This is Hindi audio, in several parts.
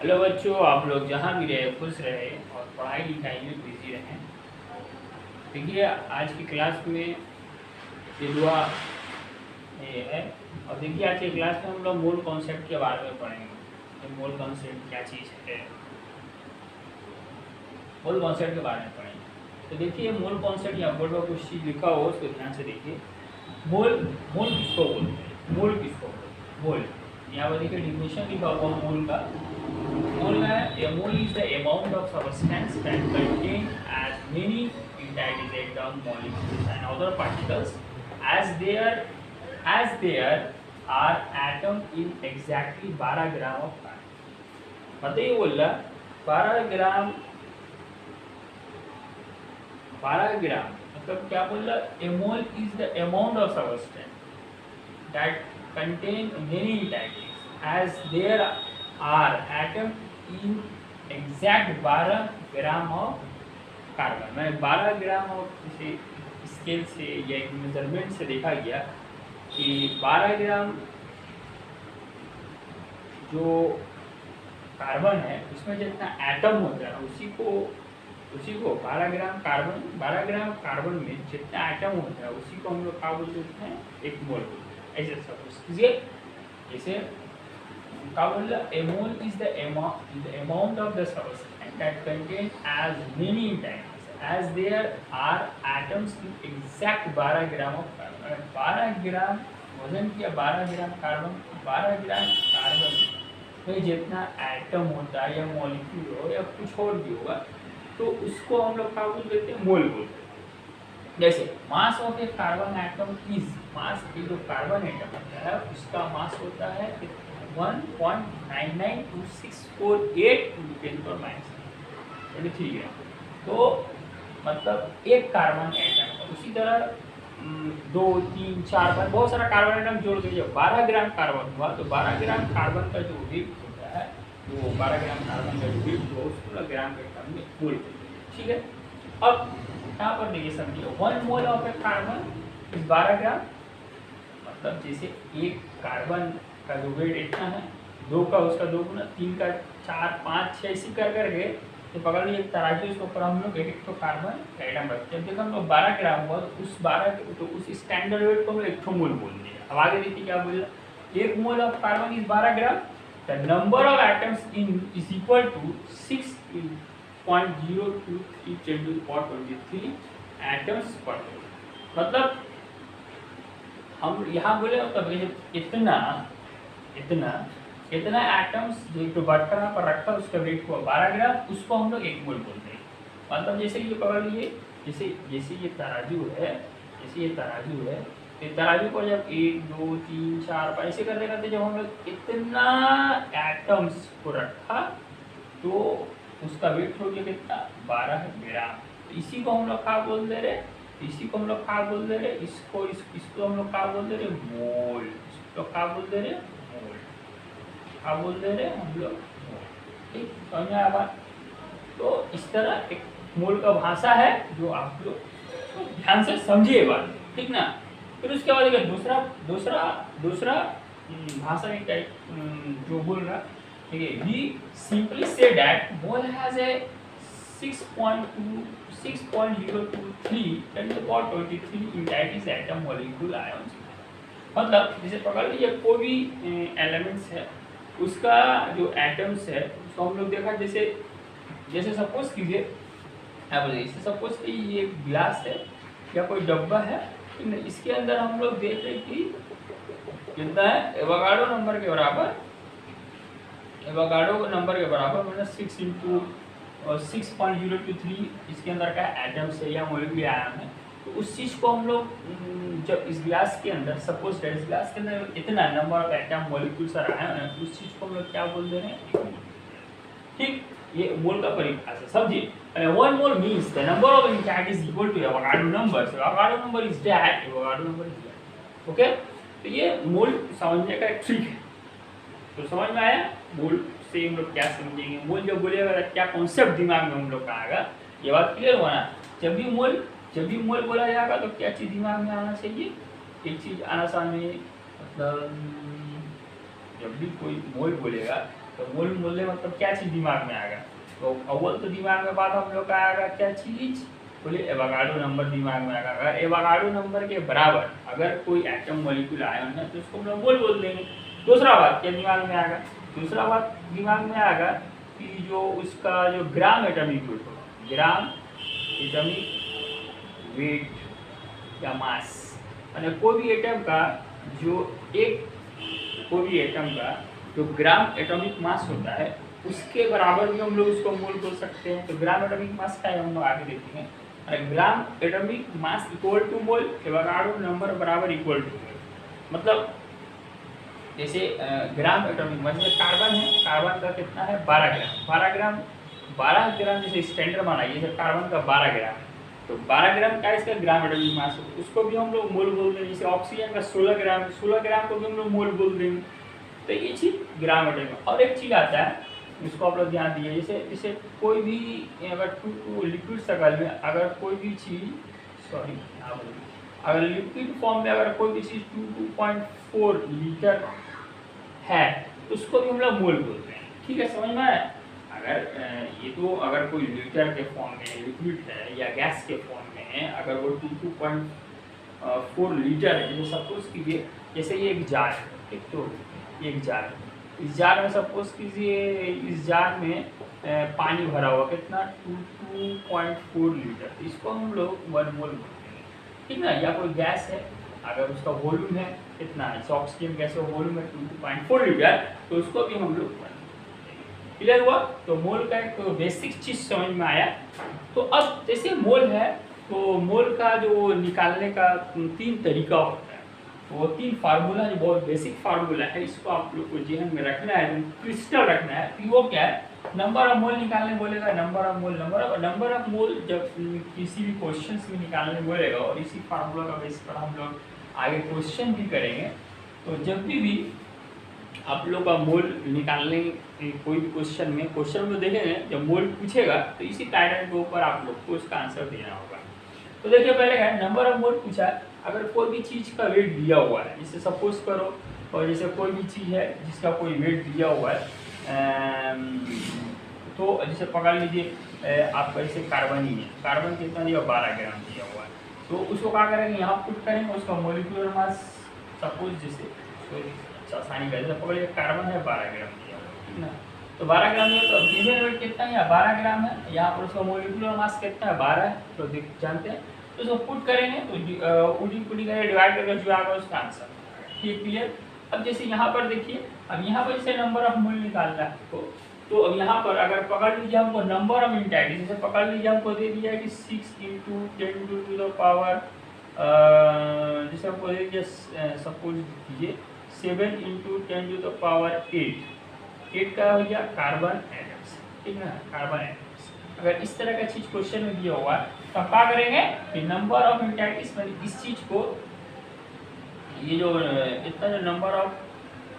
हेलो बच्चों, आप लोग जहाँ भी रहे खुश रहे और पढ़ाई लिखाई में बिजी रहें। देखिए, आज की क्लास में ये दुआ ये है। और देखिए, आज की क्लास में हम लोग मूल कॉन्सेप्ट के बारे में पढ़ेंगे। तो मूल कॉन्सेप्ट क्या चीज़ है, मूल कॉन्सेप्ट के बारे में पढ़ेंगे। तो देखिए, मूल कॉन्सेप्ट या बोर्ड पर कुछ चीज़ लिखा हो उसको ध्यान से देखिए। मूल मूल किसको बोलते हैं, मूल किसको बोलते हैं, मूल। यहाँ पर देखिए डिफिनेशन लिखा हुआ मूल का। Mole a mole is the amount of substance that contain as many entities atom molecules and other particles as there are atom in exactly 12 gram of carbon। मतलब ये बोल रहा 12 ग्राम मतलब क्या बोल रहा, a mole is the amount of substance that contain many entities as there are atom in exact 12 gram of carbon. मैं 12 ग्राम ऑफ इसे स्केल से या एक मेजरमेंट से देखा गया कि 12 ग्राम जो कार्बन है उसमें जितना एटम होता है उसी को 12 ग्राम कार्बन में जितना एटम होता है उसी को हम लोग क्या बोल देते हैं, एक मोल बोलते हैं। ऐसे सपोज कीजिए, जैसे a mole is the amount of the substance that contain as many atoms as there are atoms in exact 12 gram of carbon। 12 ग्राम वजन किया 12 ग्राम कार्बन, 12 ग्राम कार्बन में जितना एटम होता है या मॉलिक्यूल हो या कुछ और भी होगा तो उसको हम लोग क्या बोल देते हैं, मोल बोलते हैं। जैसे mass of a carbon atom is, mass की जो कार्बन एटम होता है उसका मास होता है 1.99648 ग्राम। तो मतलब एक कार्बन एटम, उसी तरह 2, 3, 4, 5 बहुत सारा कार्बन एटम जोड़ के जब 12 ग्राम कार्बन हुआ तो 12 ग्राम कार्बन का जो वेट होता है वो 12 ग्राम कार्बन का जो वेट हुआ उसको ग्राम के टर्म में मोल बोलते हैं। ठीक है, अब यहाँ पर देखिए समझिए 1 मोल ऑफ ए कार्बन इस 12 ग्राम। मतलब जैसे एक कार्बन का जो वेट इतना है, 2 का उसका 2 गुना, 3 का 4, 5, 6 ऐसी कर करके तो पकड़ लीजिए तराजू, इसके ऊपर हम लोग एक तो कार्बन एटम रखते हैं। जब हम लोग 12 ग्राम हुआ तो उस स्टैंडर्ड वेट को हम लोग 1 मोल बोल दिए। अब आगे देखिए क्या बोल रहा, 1 mole of carbon is 12 gram, the number of atoms in is equal to 6.023 × 10⁻23 atoms per mole. मतलब हम यहाँ बोले मतलब इतना एटम्स जो बटकरा पर रखा उसका वेट हुआ 12 ग्राम, उसको हम लोग 1 मोल बोलते हैं। मतलब जैसे ये पकड़ लीजिए, जैसे ये तराजू है तो तराजू को जब 1, 2, 3, 4, 5 ऐसे करते जब हम लोग इतना एटम्स को रखा तो उसका वेट हो गया कितना, 12 ग्राम। तो इसी को हम लोग क्या बोल दे रहे, इसको हम लोग क्या बोल दे रहे, इसको हम लोग क्या बोल दे रहे, मोल। इसको क्या बोल दे रहे, मोल। क्या बोल दे रहे हम लोग, मोल। ठीक, समझ में आया बात। तो इस तरह एक मोल का भाषा है जो आप लोग तो ध्यान से समझिए बात, ठीक ना। फिर उसके बाद दूसरा भाषा में क्या जो बोल रहा, ठीक है, we simply say that mole has a 6.023 entities atom molecule ions। मतलब जैसे पकड़ लीजिए कोई भी एलिमेंट्स है उसका जो एटम्स है उसको हम लोग देखा, जैसे सपोज कीजिए जैसे सपोज कि ये एक गिलास है या कोई डब्बा है, इसके अंदर हम लोग देख रहे कि कितना है, एवोगाड्रो नंबर के बराबर मतलब 6 × 6.023 इसके अंदर का एटम्स है या मॉलिक्यूल आयन है। तो उस चीज़ को हम लोग जब इस गिलास के अंदर सपोज दैट इस गिलास के अंदर इतना number of atom molecules ion है, उस चीज़ को हम लोग क्या बोल दे रहे हैं, ठीक। ये मोल का परिभाषा समझिए। 1 mole means the number of entities is equal to Avogadro number. So Avogadro number is that, okay. तो ये मोल समझने का एक ट्रिक है। तो समझ में आया मोल से हम लोग क्या समझेंगे, मोल जब बोलेगा क्या कॉन्सेप्ट दिमाग में हम लोग का आएगा, ये बात क्लियर हुआ ना। जब भी मोल बोला जाएगा तो क्या चीज़ दिमाग में आना चाहिए, एक चीज़ आना सामने, मतलब जब भी कोई मोल बोलेगा तो मोल बोलने मतलब क्या चीज़ दिमाग में आएगा? तो अव्वल तो दिमाग में बात हम लोग का आएगा क्या चीज़? बोले एवोगाड्रो नंबर दिमाग में आएगा। अगर एवोगाड्रो नंबर के बराबर अगर कोई एटम मॉलिक्यूल आयन है तो उसको हम लोग मोल बोल देंगे। दूसरा बात क्या दिमाग में आएगा? दूसरा बात दिमाग में आएगा कि जो उसका जो ग्राम एटॉमिक वेट होगा, ग्राम एटॉमिक वेट या मास, यानी कोई भी एटम का जो कोई भी एटम का जो ग्राम एटॉमिक मास होता है उसके बराबर भी हम लोग उसको मोल बोल सकते हैं। तो ग्राम एटॉमिक मास का हम लोग आगे देखेंगे। Gram atomic mass equal to mole, Avogadro number बराबर इक्वल टू मोल। मतलब जैसे ग्राम एटॉमिक मास, जैसे कार्बन है, कार्बन का कितना है 12 ग्राम, 12 ग्राम जैसे स्टैंडर्ड माना, जैसे कार्बन का 12 ग्राम, तो 12 ग्राम का इसका ग्राम एटॉमिक मास हो, उसको भी हम लोग मोल बोल देंगे। जैसे ऑक्सीजन का 16 ग्राम, 16 ग्राम को भी हम लोग मोल बोल देंगे। तो ये चीज़ ग्राम एटॉमिक। और एक चीज़ आता है इसको आप लोग ध्यान दिए, जैसे कोई भी अगर लिक्विड शक्ल में अगर कोई भी चीज़ अगर लिक्विड फॉर्म में अगर कोई भी चीज़ 2.4 लीटर है तो उसको भी हम लोग मोल बोलते हैं। ठीक है, समझ में आया? अगर ये तो अगर कोई लीटर के फॉर्म में लिक्विड है या गैस के फॉर्म में है, अगर वो 2.4 लीटर है, जैसे सपोज कीजिए जैसे ये एक जार है, ठीक, तो ये एक जार है, इस जार में सपोज कीजिए इस जार में पानी भरा हुआ कितना 2.4 लीटर, इसको हम लोग 1 मोल बोलते हैं। ठीक ना? या कोई गैस है अगर उसका वॉल्यूम है कितना है, ऑक्सीजन गैस का वॉल्यूम है 2.4 लीटर, तो उसको भी हम लोग क्लियर हुआ। तो मोल का एक बेसिक चीज़ समझ में आया। तो अब जैसे मोल है तो मोल का जो निकालने का 3 तरीका होता है, वो 3 फार्मूला जो बहुत बेसिक फार्मूला है, इसको आप लोग को जेहन में रखना है, क्रिस्टल रखना है। कि वो क्या है? नंबर ऑफ मोल निकालने बोलेगा, नंबर ऑफ मोल जब किसी भी क्वेश्चन में निकालने बोलेगा, और इसी फार्मूला का बेस पर हम लोग आगे क्वेश्चन भी करेंगे। तो जब भी आप लोग का मोल निकालने कोई भी क्वेश्चन में देखेंगे जब मोल पूछेगा तो इसी पैटर्न के ऊपर आप लोग को उसका आंसर देना होगा। तो देखिए पहले क्या है, नंबर ऑफ मोल पूछा है। अगर कोई भी चीज़ का वेट दिया हुआ है, जैसे सपोज करो, और जैसे कोई भी चीज़ है जिसका कोई वेट दिया हुआ है, तो जैसे पकड़ लीजिए आपका जैसे कार्बन ही है, कार्बन कितना दिया 12 ग्राम दिया हुआ है, तो उसको क्या करेंगे यहाँ पुट करेंगे, उसका मोलिकुलर मास सपोज जैसे आसानी का जैसे पकड़िए कार्बन है 12 ग्राम दिया हुआ, ठीक ना? तो 12 ग्राम दिया, तो गिवन वेट कितना है? यहाँ 12 ग्राम है, यहाँ पर उसका मोलिकुलर मास कितना है 12 है, तो जानते हैं। तो उसको पुट करेंगे तो पुटिंग करेंगे, डिवाइड करके जो आएगा उसका आंसर। ठीक, क्लियर? अब जैसे यहाँ पर देखिए, अब यहाँ पर जैसे नंबर ऑफ मोल निकालना है तो अब यहाँ पर अगर पकड़ लीजिए हमको नंबर ऑफ इंटाइटी, जैसे पकड़ लीजिए हमको दे दिया है कि 6 × 10⁻⁴, जैसे हमको दे दिया सपोज कीजिए 7 × 10⁸ 8 का हो गया कार्बन एटम्स, ठीक ना? कार्बन एटम्स अगर इस तरह का चीज़ क्वेश्चन में दिया हुआ है तो क्या करेंगे कि नंबर ऑफ इंटाइटिस में इस चीज़ को, ये जो इतना जो नंबर ऑफ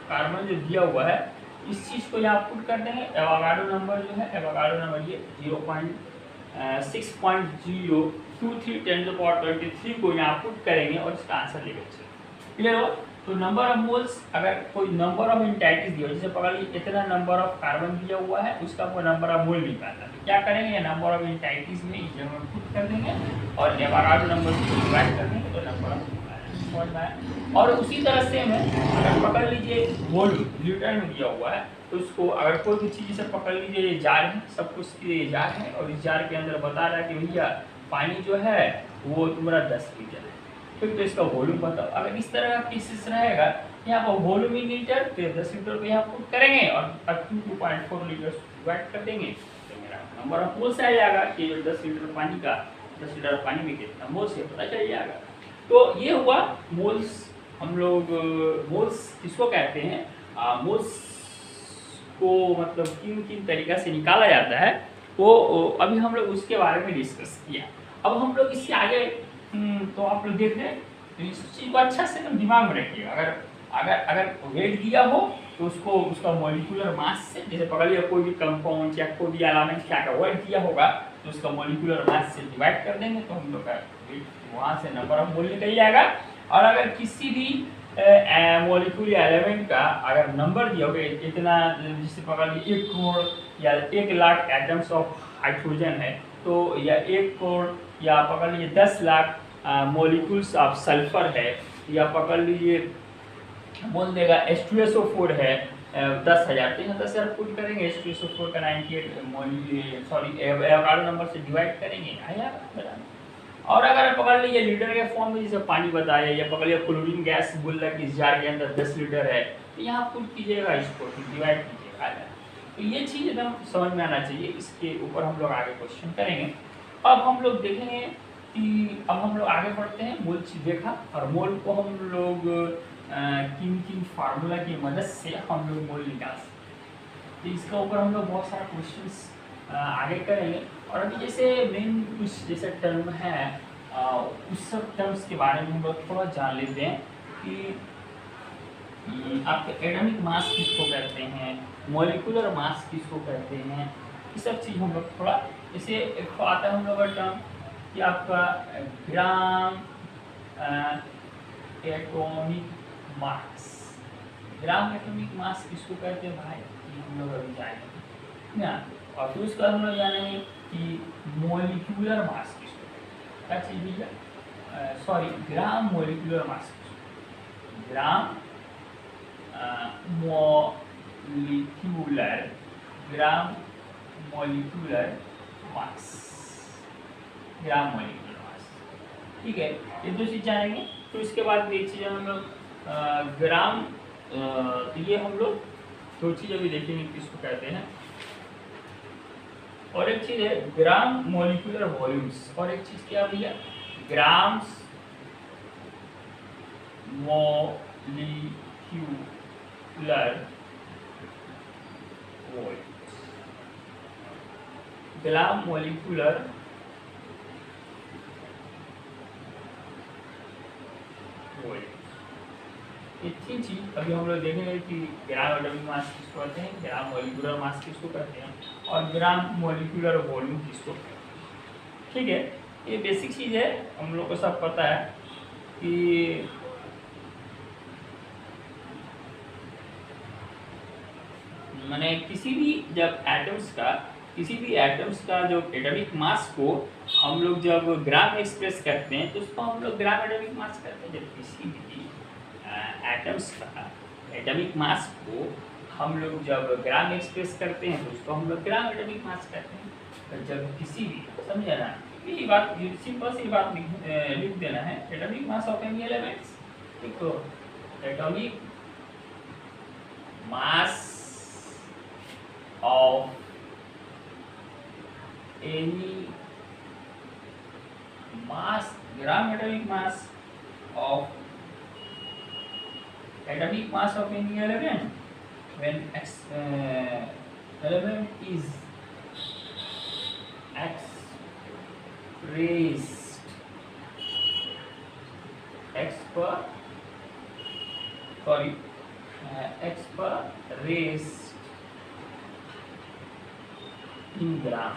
कार्बन जो दिया हुआ है इस चीज़ को यहाँ पुट कर देंगे। एवोगाड्रो नंबर जो है, एवोगाड्रो नंबर ये 0.6.023 10⁻23 को यहाँ पुट करेंगे और इसका आंसर लेकर चलेंगे। क्लियर हो? तो नंबर ऑफ मोल्स, अगर कोई नंबर ऑफ इंटाइटिस दिया, जैसे पकड़ लीजिए इतना नंबर ऑफ कार्बन दिया हुआ है, उसका कोई नंबर ऑफ मोल निकालना, तो क्या करेंगे नंबर ऑफ इंटाइटिस में इस जगह पुट कर देंगे और एवोगाड्रो नंबर को डिवाइड कर देंगे तो नंबर ऑफ समझ में आया। और उसी तरह से में अगर पकड़ लीजिए वॉल्यूम लीटर में दिया हुआ है तो उसको अगर कोई भी चीज़ से पकड़ लीजिए, ये जार है, सब कुछ ये जार है और इस जार के अंदर बता रहा है कि भैया पानी जो है वो तुम्हारा 10 लीटर है, फिर तो इसका वॉल्यूम बताओ। अगर इस तरह का केसेस रहेगा यहाँ पर वॉल्यूम इन लीटर, फिर 10 लीटर को यहाँ पुट करेंगे और 2.4 लीटर डिवाइड कर देंगे तो मेरा नंबर ऑफ मोल्स आ जाएगा कि जो 10 लीटर पानी का 10 लीटर पानी में कितना मोल्स है पता चल जाएगा। तो ये हुआ मोल्स। हम लोग मोल्स किसको कहते हैं, मोल्स को मतलब किन किन तरीक़ा से निकाला जाता है वो अभी हम लोग उसके बारे में डिस्कस किया। अब हम लोग इससे आगे तो आप लोग देख रहे हैं, तो इस चीज़ को अच्छा से दिमाग में रखिएगा। अगर वेट दिया हो तो उसको उसका मॉलिक्यूलर मास से, जैसे पकड़ लिया कोई भी कंपाउंड या कोई भी एलिमेंट क्या का वेट दिया होगा तो उसका मॉलिक्यूलर मास से डिवाइड कर देंगे तो हम लोग का वेट वहाँ से नंबर ऑफ मोल निकल जाएगा। और अगर किसी भी मॉलिक्यूल या एलिमेंट का अगर नंबर दिया होगा इतना, जैसे पकड़ लीजिए 1 करोड़ या 1 लाख एटम्स ऑफ हाइड्रोजन है, तो या 1 करोड़ या पकड़ लीजिए 10 लाख मॉलिक्यूल्स ऑफ सल्फर है, या पकड़ लीजिए बोल देगा H2SO4 है 10,000, तो यहाँ 10,000 पुट करेंगे, H2SO4 का 98 सॉरी एवोगाड्रो नंबर से डिवाइड करेंगे, आया बराबर। और अगर पकड़ लीजिए लीटर के फॉर्म में जैसे पानी बताया, या पकड़ लिया क्लोरीन गैस बोल रहा है कि इस जार के अंदर 10 लीटर है, तो यहाँ पुट कीजिएगा, इसको डिवाइड कीजिएगा, आया। तो ये चीज़ एकदम समझ में आना चाहिए, इसके ऊपर हम लोग आगे क्वेश्चन करेंगे। अब हम लोग देखेंगे कि अब हम लोग आगे बढ़ते हैं, मोल देखा, और मोल को हम लोग किन किन फार्मूला की मदद से हम लोग मोल निकाल सकते, तो इसका ऊपर हम लोग बहुत सारा क्वेश्चंस आगे करेंगे। और अभी जैसे मेन कुछ जैसे टर्म है उस सब टर्म्स के बारे में हम लोग थोड़ा जान लेते हैं कि आपके एटॉमिक मास किसको कहते हैं, मॉलिक्यूलर मास किसको कहते हैं, ये सब चीज़ हम लोग थोड़ा, जैसे एक तो आता है हम लोग का टर्म कि आपका ग्राम एटॉमिक मास, ग्राम एटॉमिक मास किसको कहते हैं भाई, ये हम लोग अभी जानेंगे ना। और फिर उसका हम लोग जानेंगे कि मॉलिक्यूलर मास किसको कहते हैं, क्या चीज़ भैया, sorry gram molecular mass, gram molecular, gram molecular mass, gram molecular mass, ठीक है, ये दो चीज़ जानेंगे। तो इसके बाद एक चीज़ हम लोग ग्राम, तो ये हम लोग दो चीज़ अभी देखेंगे किसको कहते हैं, और एक चीज़ है ग्राम मॉलिक्यूलर वॉल्यूम्स, और एक चीज़ क्या भैया, grams molecular volumes, gram molecular volumes, ये तीन चीज अभी हम लोग देखेंगे कि ग्राम एटॉमिक मास किसको कहते हैं, ग्राम मॉलिक्यूलर मास किसको कहते हैं, और ग्राम मॉलिक्यूलर वॉल्यूम किसको कहते हैं, ठीक है। ये बेसिक चीज़ है, हम लोग को सब पता है कि मैंने किसी भी जब एटम्स का जो एटॉमिक मास को हम लोग जब ग्राम एक्सप्रेस करते हैं तो उसको हम लोग ग्राम एटॉमिक मास करते हैं। जब किसी भी एटम्स का एटॉमिक मास को हम लोग जब ग्राम एक्सप्रेस करते हैं तो उसको हम लोग ग्राम एटॉमिक मास करते हैं। तो जब किसी भी, समझे ना, ये बात सिंपल सी बात लिख देना है, atomic mass of any elements, ठीक, तो atomic mass of any mass, gram atomic mass of any element when element is expressed in gram,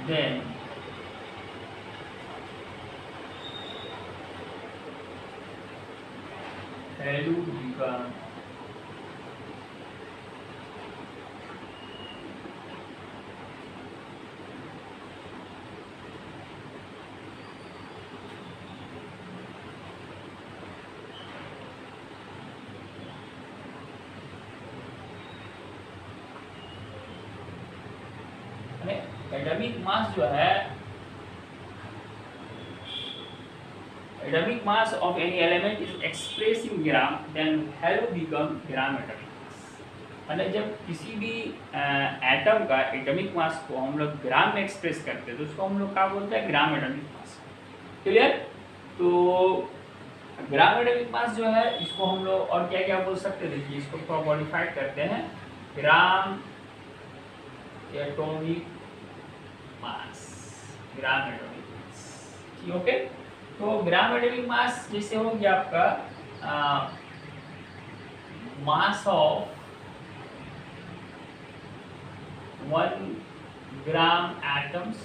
then value become atomic mass जो है, atomic mass of any element is express in gram, then value become gram atomic mass. मतलब जब किसी भी एटम का एटॉमिक मास को हम लोग ग्राम में एक्सप्रेस करते हैं तो उसको हम लोग क्या बोलते हैं, ग्राम एटॉमिक मास। क्लियर? तो ग्राम एटॉमिक मास जो है इसको हम लोग और क्या क्या बोल सकते हैं, देखिए इसको थोड़ा मॉडिफाइड करते हैं, ग्राम एटॉमिक मास, ग्राम एटॉमिक मास, ठीक, ओके। तो ग्राम एटॉमिक मास जैसे हो गया आपका मास ऑफ 1 ग्राम एटम्स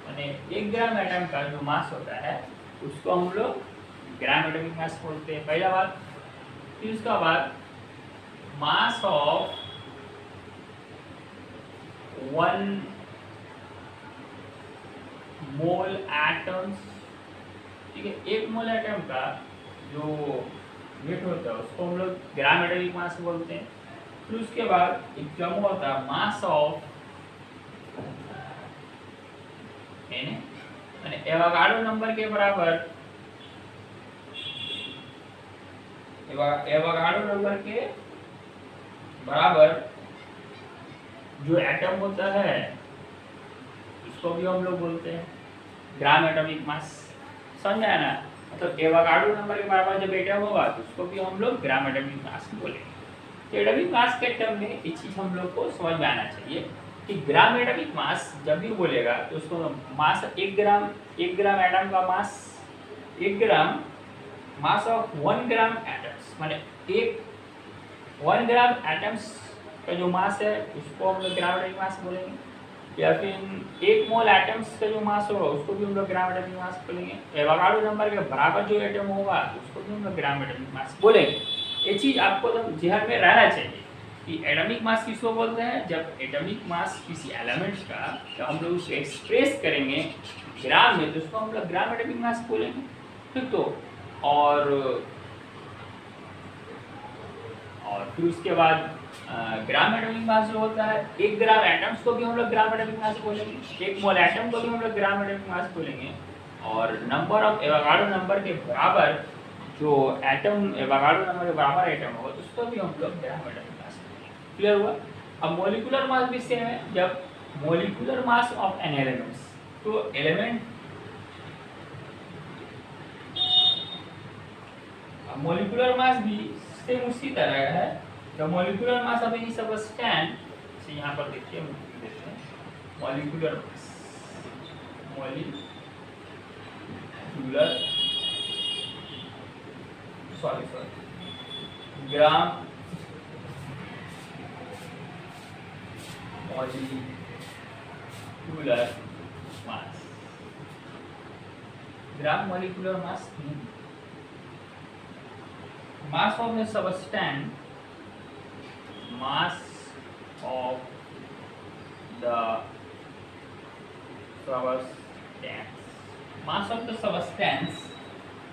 माने 1 ग्राम एटम का जो मास होता है उसको हम लोग ग्राम एटॉमिक मास बोलते हैं, पहला बात। फिर उसका बाद मास ऑफ 1 मोल एटम्स, ठीक है, 1 मोल एटम का जो वेट होता है उसको हम लोग ग्राम एटॉमिक मास बोलते हैं। फिर उसके बाद एक टर्म होता है मास ऑफ एवोगाड्रो नंबर के बराबर, एवोगाड्रो नंबर के बराबर जो एटम होता है उसको भी हम लोग बोलते हैं ग्राम एटॉमिक मास। समझा ना? मतलब एवोगाड्रो नंबर के बराबर जब एटम होगा तो उसको भी हम लोग ग्राम एटॉमिक मास बोलेंगे। तो एटॉमिक मास के टर्म में ये चीज़ हम लोग को समझ में आना चाहिए कि ग्राम एटॉमिक मास जब भी बोलेगा तो उसको मास 1 ग्राम एटम का मास 1 ग्राम मास ऑफ 1 ग्राम एटम्स, माने 1 ग्राम एटम्स का जो मास है उसको हम लोग ग्राम एटॉमिक मास बोलेंगे। या फिर 1 मोल एटम्स का जो मास होगा उसको भी हम लोग ग्राम एटॉमिक मास बोलेंगे। एवोगाड्रो नंबर के बराबर जो एटम होगा उसको भी हम लोग ग्राम एटॉमिक मास बोलेंगे। ये चीज़ आपको तो ध्यान में रहना चाहिए कि एटॉमिक मास किसको बोलते हैं। जब एटॉमिक मास किसी एलिमेंट का जब हम लोग उसे एक्सप्रेस करेंगे ग्राम में तो उसको हम लोग ग्राम एटॉमिक मास बोलेंगे, ठीक। तो और फिर उसके बाद ग्राम एटॉमिक मास जो होता है 1 ग्राम एटम्स को भी हम लोग ग्राम एटॉमिक मास बोलेंगे, 1 मोल एटम को भी हम लोग ग्राम एटॉमिक मास बोलेंगे। और नंबर ऑफ एवोगाड्रो नंबर के बराबर जो एटम एवोगाड्रो नंबर के बराबर एटम होगा तो उसको भी हम लोग ग्राम एटॉमिक मास बोलेंगे। क्लियर हुआ? अब मोलिकुलर मास भी सेम है। जब molecular mass of an elements, तो एलिमेंट मोलिकुलर मास भी सेम उसी तरह है। The molecular mass of any substance, से यहाँ पर देखिए देते हैं molecular mass, gram molecular mass, gram molecular mass mass of the substance, mass of the substance, mass of the substance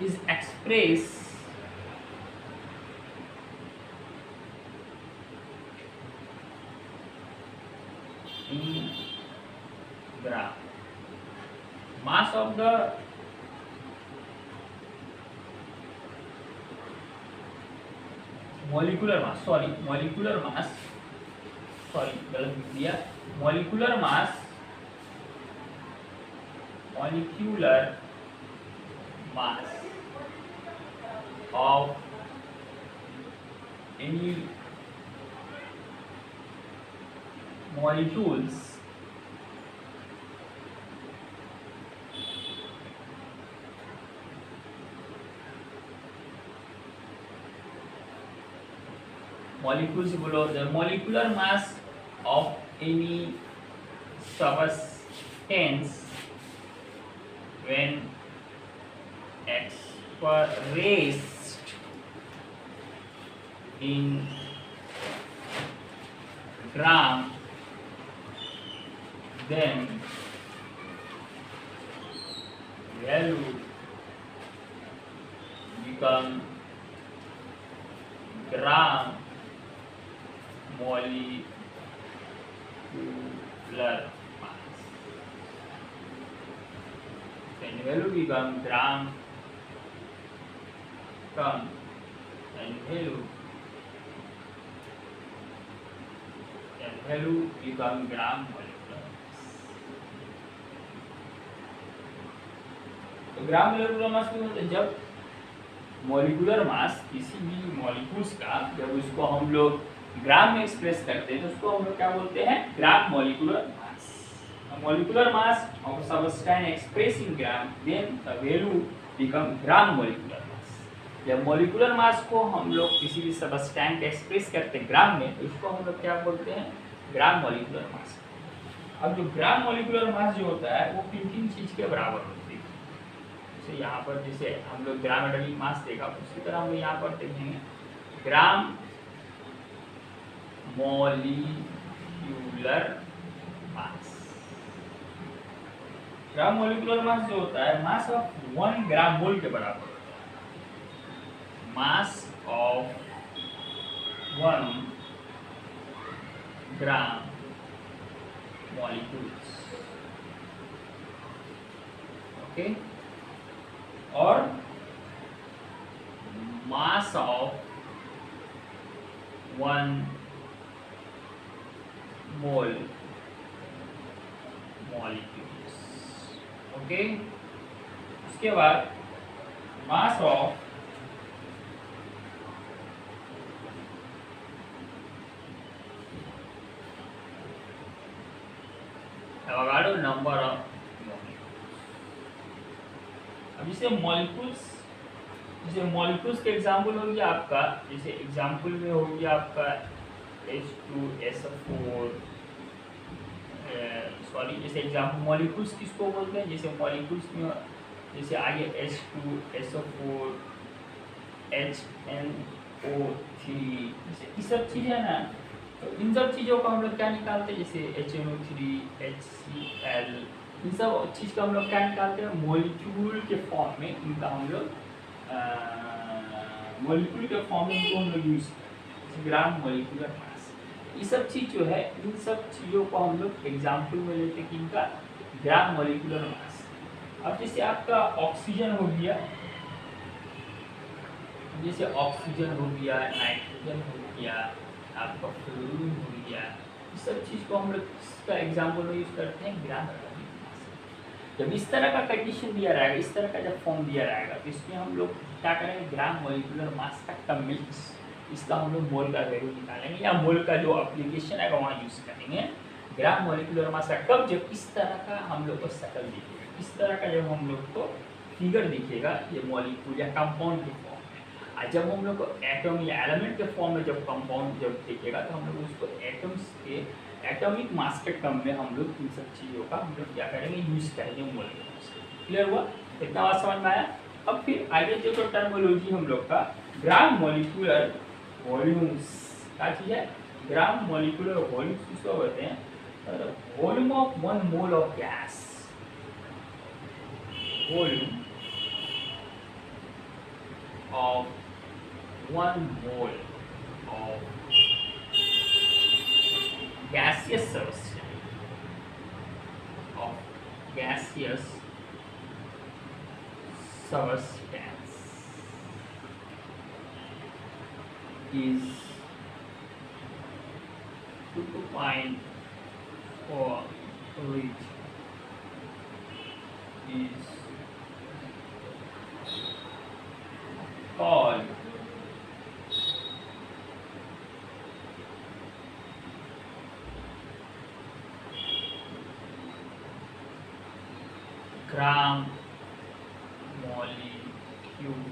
is expressed in gram. Mass of the molecular mass, गलत लिख दिया। molecular mass of any molecules बोलो, the molecular mass of any substance when expressed in gram, then value become gram molecular mass. Then value become gram, and value become gram molecular mass. तो ग्राम मोलिकुलर मास भी होता है जब मोलिकुलर मास किसी भी मॉलिक्यूल्स का जब उसको हम लोग ग्राम में एक्सप्रेस करते हैं तो उसको हम लोग क्या बोलते हैं, gram molecular mass. Molecular mass of substance express in gram, then the value become gram molecular mass. जब मोलिकुलर मास को हम लोग किसी भी सबस्टेंस एक्सप्रेस करते हैं ग्राम में तो उसको हम लोग क्या बोलते हैं, ग्राम मोलिकुलर मास। अब जो ग्राम मॉलिक्यूलर मास जो होता है वो किन किन चीज के बराबर होती है, जैसे यहाँ पर जैसे हम लोग ग्राम एटॉमिक मास देखा, उसी तरह हम यहाँ पर देखेंगे gram molecular mass. Gram molecular mass जो होता है मास ऑफ 1 ग्राम मोल के बराबर होता है। Mass of 1 gram molecules, okay, और mass of 1 mole molecules, okay. उसके बाद mass of Avogadro number of molecules. अब जैसे मॉलिक्यूल्स के एग्जाम्पल हो गया आपका, जैसे एग्जाम्पल में हो गया आपका H2SO4, सॉरी, जैसे एग्जाम्पल मॉलिक्यूल्स किसको बोलते हैं, जैसे मॉलिक्यूल्स में जैसे आगे H2SO4 HNO3, जैसे ये सब चीज़ है ना, तो इन सब चीज़ों का हम लोग क्या निकालते हैं, जैसे HNO3 HCl, इन सब चीज़ का हम लोग क्या निकालते हैं मॉलिक्यूल के फॉर्म में, इनका हम लोग मॉलिक्यूल के फॉर्म में इनको हम लोग यूज़ करते हैं। ग्राम मॉलिक्यूलर मास, ये सब चीज़ जो है इन सब चीज़ों को हम लोग एग्जाम्पल में लेते हैं कि इनका ग्राम मॉलिक्यूलर मास। अब जैसे आपका ऑक्सीजन हो गया, जैसे ऑक्सीजन हो गया, नाइट्रोजन हो गया, आपका फ्लोरीन हो गया, इस सब चीज़ को हम लोग इसका एग्जाम्पल में यूज़ करते हैं ग्राम एटॉमिक मास। जब इस तरह का कंडीशन दिया रहेगा, इस तरह का जब फॉर्म दिया रहेगा, तो इसमें हम लोग क्या करेंगे ग्राम मॉलिक्यूलर मास का कमिट्स, इसका हम लोग मोल का वैल्यू निकालेंगे या मोल का जो एप्लीकेशन है वहाँ यूज़ करेंगे ग्राम मॉलिक्यूलर मास का। कब, जब इस तरह का हम लोग को शक्ल दिखेगा, इस तरह का जब हम लोग को फिगर दिखेगा ये मॉलिक्यूल या कंपाउंड के फॉर्म में, और जब हम लोग को एटम या एलिमेंट के फॉर्म में जब कंपाउंड जब दिखेगा तो हम लोग उसको एटम्स के एटॉमिक मास के टर्म में हम लोग इन सब चीज़ों का हम लोग क्या करेंगे यूज़ करेंगे मोल के मास। क्लियर हुआ, इतना बात समझ में आया। अब फिर आगे जो तो टर्मोलॉजी हम लोग का ग्राम मॉलिक्यूलर वॉल्यूम्स क्या चीज़ है, ग्राम मॉलिक्यूलर वॉल्यूम्स किसको कहते हैं, volume of 1 mole of gas, volume of 1 mole of gaseous substance, of gaseous substance is 2.4 which is called gram molecular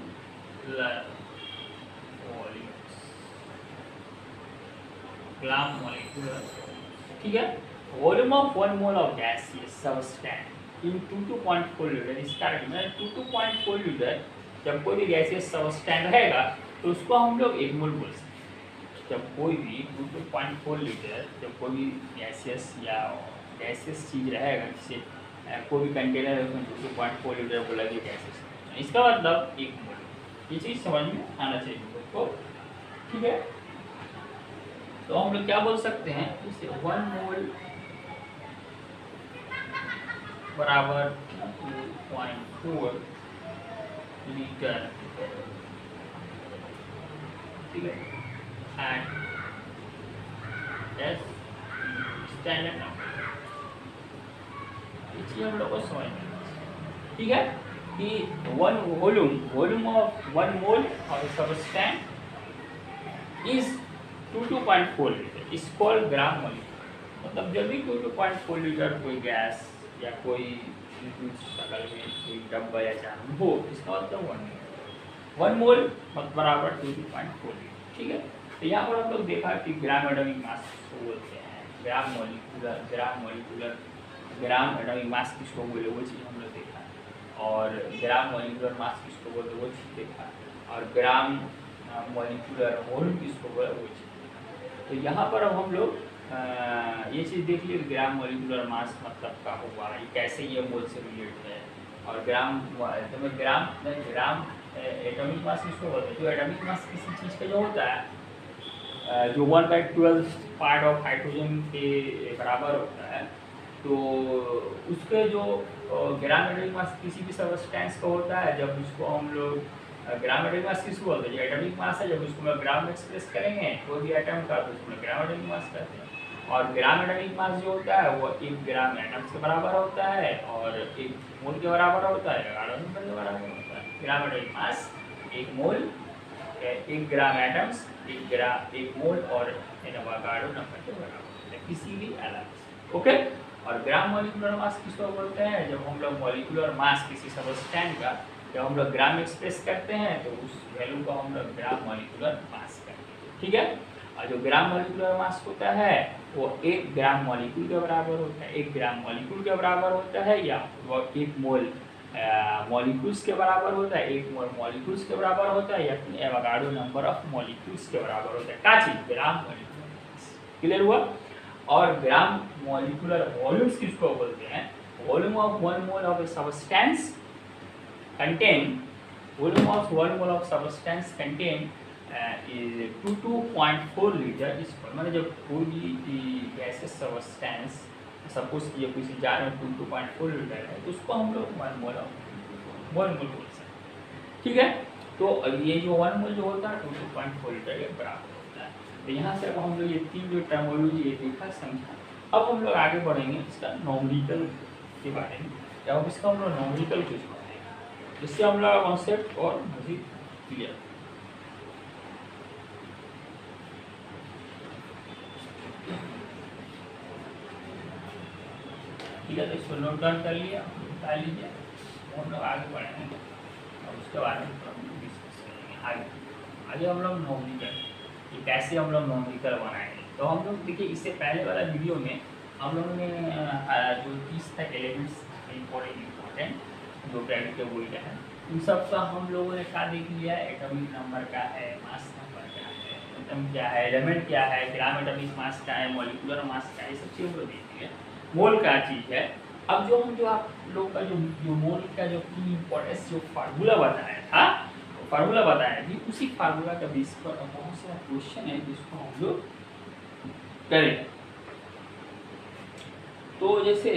volumes, gram molecular, ठीक है। Volume of 1 mole of gaseous substance in 2.4 litre, इसका 2.4 लीटर जब कोई भी गैसियस सब्सटेंस रहेगा तो उसको हम लोग 1 मोल बोल सकते हैं। जब कोई भी 2.4 लीटर जब कोई भी गैसियस या गैसियस चीज़ रहेगा, जैसे कोई भी कंटेनर है उसमें 2.4 लीटर बोला गया गैसियस, इसका मतलब 1 मोल। ये चीज़ समझ में आना चाहिए आपको, ठीक है। तो हम लोग क्या बोल सकते हैं, जैसे 1 मोल बराबर 2.4 लीटर, ठीक है, एंड एस स्टैंडर्ड नंबर, ये चीज़ हम लोग को समझ में, ठीक है, कि 1 volume of 1 mole of substance is 2.4 litre, is called gram molecule. मतलब जब भी 2.4 लीटर कोई गैस या कोई शकल में कोई डब्बा या जानवर हो, इसका मतलब 1 मोल बराबर 2.4 लीटर, ठीक है। तो यहाँ पर हम लोग देखा कि ग्राम एटॉमिक मास को बोलते हैं ग्राम एटॉमिक मास किसको बोले वो चीज़ हम लोग देखा, और ग्राम मॉलिक्यूलर मास किसको बोले वो चीज़ देखा, और ग्राम मॉलिक्यूलर वॉल्यूम किसको बोले वो चीज़। तो यहाँ पर अब हम लोग ये चीज़ देख लिए ग्राम मॉलिक्यूलर मास मतलब का हुआ, ये कैसे ये मोल से रिलेट है, और ग्राम तो ग्राम एटॉमिक मास किसको बोलते हैं, जो एटॉमिक मास किसी चीज़ का जो होता है जो 1/12 पार्ट ऑफ हाइड्रोजन के बराबर होता है, तो उसके जो ग्राम एटॉमिक मास किसी भी सब्सटेंस का होता है, जब उसको हम लोग ग्राम एटॉमिक मास किसको बोलते हैं, जो एटॉमिक मास है जब उसको हम ग्राम में एक्सप्रेस करेंगे कोई भी एटम का तो उसको ग्राम एटॉमिक मास कहते हैं। और ग्राम एटॉमिक मास जो होता है वो 1 ग्राम एटम्स के बराबर होता है, और 1 मोल के बराबर होता है, 11 नंबर के बराबर होता है। ग्राम एटॉमिक मास 1 मोल 1 ग्राम एटम्स 1 मोल और 11 नंबर के बराबर होता है किसी भी एटम्स। ओके, और ग्राम मॉलिक्यूलर मास किसको बोलते हैं, जब हम लोग मॉलिक्यूलर मास किसी सब्सटेंस का जब हम लोग ग्राम एक्सप्रेस करते हैं तो उस वैल्यू को हम लोग ग्राम मॉलिक्यूलर मास करते हैं। ठीक है, और जो ग्राम मॉलिक्यूलर मास होता है वो 1 ग्राम मॉलिक्यूल के बराबर होता है, 1 ग्राम मॉलिक्यूल के बराबर होता है, या वो 1 मोल मॉलिक्यूल्स के बराबर होता है, 1 मोल मॉलिक्यूल्स के बराबर होता है, या फिर एवोगाड्रो नंबर ऑफ मॉलिक्यूल्स के बराबर होता है। क्या चीज, ग्राम मॉलिक्यूलर मास। क्लियर हुआ। और ग्राम मॉलिक्यूलर वॉल्यूम्स किसको बोलते हैं, volume of 1 mole of substance contain, volume of 1 mole of substance contain is 2.4 litre इस पर, मतलब जब कोई भी गैसेस सब्सटेंस सपोज कि किसी जार में 2.4 लीटर है तो उसको हम लोग 1 मोल बोल सकते हैं। ठीक है, तो ये जो 1 मोल जो होता है 2.4 लीटर के बराबर होता है। तो यहाँ से अब हम लोग ये 3 जो टर्मोलॉजी ये देखा समझा। अब हम लोग आगे बढ़ेंगे इसका नॉमरिकल के बारे में, जब इसका हम लोग नॉमरिकल कुछ बनाएंगे जिससे हम लोग कॉन्सेप्ट और मजीद क्लियर। ठीक है, तो इसको नोट डाउन कर लिया, डाल लीजिए, हम लोग आगे बढ़ेंगे और उसके बारे में डिस्कस करेंगे आगे हम लोग नॉमरिकल, ये कैसे हम लोग नॉमरिकल बनाएंगे। तो हम लोग देखिए इससे पहले वाला वीडियो में हम लोगों ने जो 30 तक एलिमेंट्स इम्पोर्टेंट जो प्रैक्टिकल बोल रहे हैं उन सब का हम लोगों ने क्या देख लिया है, एटॉमिक नंबर क्या है, मास नंबर क्या है, एटम क्या है, एलिमेंट क्या है, ग्राम एटॉमिक मास क्या है, मॉलिक्यूलर मास क्या है, ये सब चीज़ों को देख लिया। मोल क्या चीज़ है। अब जो आप लोग का जो मोल का जो की इम्पोर्टेंस जो फार्मूला बताया था, फार्मूला बताया थी, उसी फार्मूला का बेस पर बहुत सारा क्वेश्चन है जिसको हम लोग करें। तो जैसे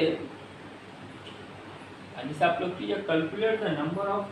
आप लोग कीजिए कैलकुलेट द नंबर ऑफ